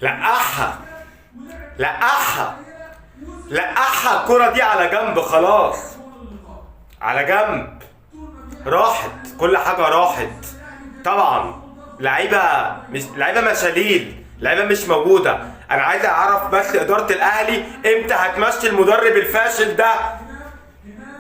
لقحها لقحها لقحها، الكرة دي على جنب خلاص، على جنب، راحت كل حاجة راحت. طبعا لعيبة مشاليل، لعيبة مش موجودة. انا عايز اعرف بس ادارة الاهلي امتى هتمشي المدرب الفاشل ده؟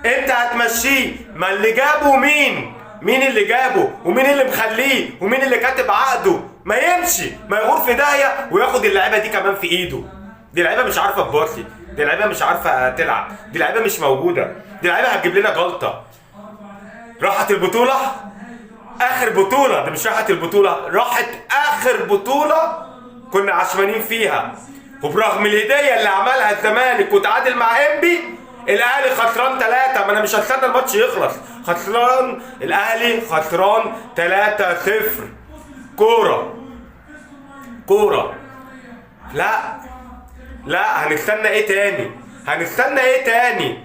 امتى هتمشيه؟ ما اللي جابه مين اللي جابه ومين اللي مخليه ومين اللي كاتب عقده؟ ما يمشي، ما يغور في داهية وياخد اللعيبة دي كمان في ايده. دي لعيبة مش عارفة تباصي، دي لعيبة مش عارفة تلعب، دي لعيبة مش موجودة، دي لعيبة هتجيب لنا جلطة. راحت البطولة، اخر بطولة، دي مش راحت البطولة، راحت اخر بطولة كنا عشمانين فيها. وبرغم الهدية اللي عملها الزمالك وتعادل مع انبي، الاهلي خسران 3. ما انا مش هستنى الماتش يخلص، خسران الاهلي، خسران 3-0. كورة. لا هنستنى ايه تاني؟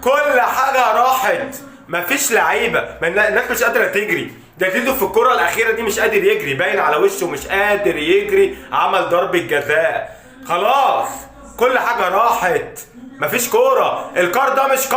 كل حاجة راحت، مفيش لعيبة، الناس مش قادرة تجري. ده زيزو في الكرة الأخيرة دي مش قادر يجري، باين على وشه مش قادر يجري، عمل ضربة جزاء. خلاص كل حاجة راحت، مفيش كورة. الكار ده مش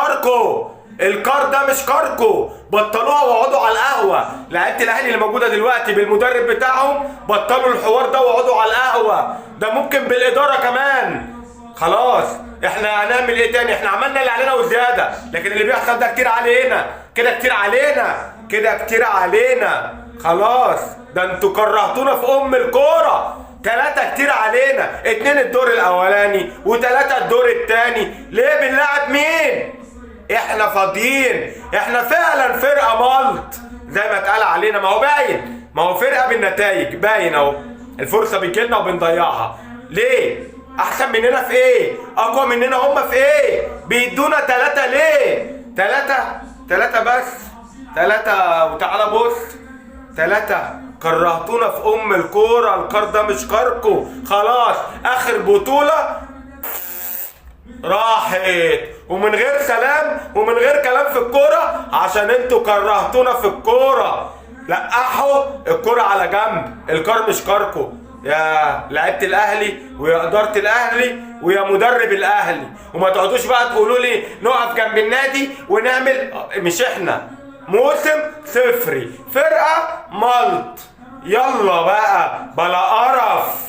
كاركو، بطلوها واقعدوا على القهوة. لعيبة الأهلي اللي موجودة دلوقتي بالمدرب بتاعهم بطلوا الحوار ده واقعدوا على القهوة، ده ممكن بالإدارة كمان. خلاص احنا هنعمل ايه تاني؟ احنا عملنا اللي علينا وزيادة، لكن اللي بيحصل ده كتير علينا، كده كتير علينا. خلاص ده انتوا كرهتونا في ام الكورة. 3 كتير علينا، 2 الدور الاولاني و3 الدور التاني. ليه بنلعب مين؟ احنا فاضيين، احنا فعلا فرقة ملط زي ما اتقال علينا. ما هو باين، ما هو فرقة بالنتائج باين اهو. الفرصة بتجيلنا وبنضيعها. ليه؟ احسن مننا في ايه؟ اقوى مننا هم في ايه؟ بيدونا 3 ليه؟ 3 بس، 3. وتعالى بص، 3 كرهتونا في ام الكوره. الكار ده مش كاركو. خلاص اخر بطوله راحت ومن غير سلام ومن غير كلام في الكوره، عشان انتوا كرهتونا في الكوره. لقحوا الكوره على جنب، الكار مش كاركو. يا لعيبه الاهلي ويا اداره الاهلي ويا مدرب الاهلي، وما تقعدوش بقى تقولوا لي نقف جنب النادي ونعمل. مش احنا، موسم صفري، فرقه ملط. يلا بقى بلا قرف.